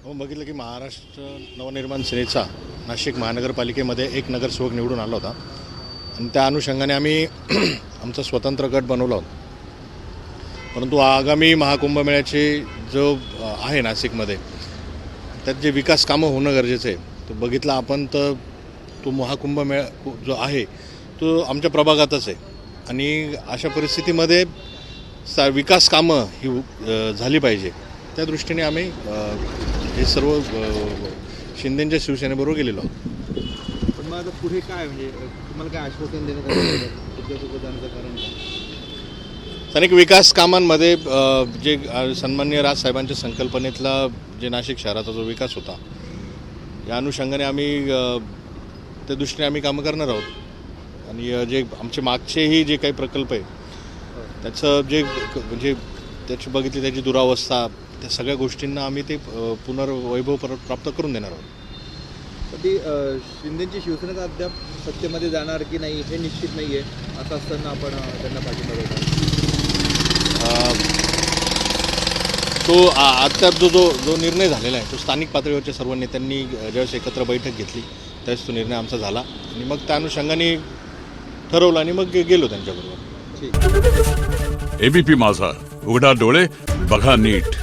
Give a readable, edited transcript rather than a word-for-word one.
हो, बघितलं की महाराष्ट्र नवनिर्माण सेनेचा नाशिक महानगरपालिकेमध्ये एक नगरसेवक निवडून आला होता आणि त्या अनुषंगाने आम्ही आमचा स्वतंत्र गट बनवला होता. परंतु आगामी महाकुंभमेळ्याचे जो आहे नाशिकमध्ये त्यात जे विकास कामं होणं गरजेचं आहे. तो बघितला आपण तर तो महाकुंभमेळा जो आहे तो आमच्या प्रभागातच आहे आणि अशा परिस्थितीमध्ये विकास कामं ही झाली पाहिजे. त्या दृष्टीने आम्ही हे सर्व शिंदेंच्या शिवसेनेबरोबर गेलेलो आहोत. पण मग आता पुढे काय म्हणजे तुम्हाला काय आश्वासन देण्यात आलं तुमच्यासोबत जाण्याचं कारण काय? स्थानिक विकास कामांमध्ये जे सन्माननीय राजसाहेबांच्या संकल्पनेतला जे नाशिक शहराचा जो विकास होता या अनुषंगाने आम्ही त्या दृष्टीने आम्ही कामं करणार आहोत. आणि जे आमचे मागचेही जे काही प्रकल्प आहे त्याचं जे म्हणजे त्याची बघितली त्याची दुरावस्था त्या सगळ्या गोष्टींना आम्ही ते पुनर्वैभव प्राप्त करून देणार आहोत. पण ती शिंदेची शिवसेनेचा अद्याप सत्तेमध्ये जाणार की नाही हे निश्चित नाही आहे. असं असताना आपण त्यांना पाठिंबा देतो. तो आता जो निर्णय झालेला आहे तो स्थानिक पातळीवरच्या सर्व नेत्यांनी ज्यावेळेस एकत्र बैठक घेतली त्यावेळेस तो निर्णय आमचा झाला आणि मग त्या अनुषंगाने ठरवलं आणि मग गेलो त्यांच्याबरोबर. एबीपी माझा, उघडा डोळे बघा नीट.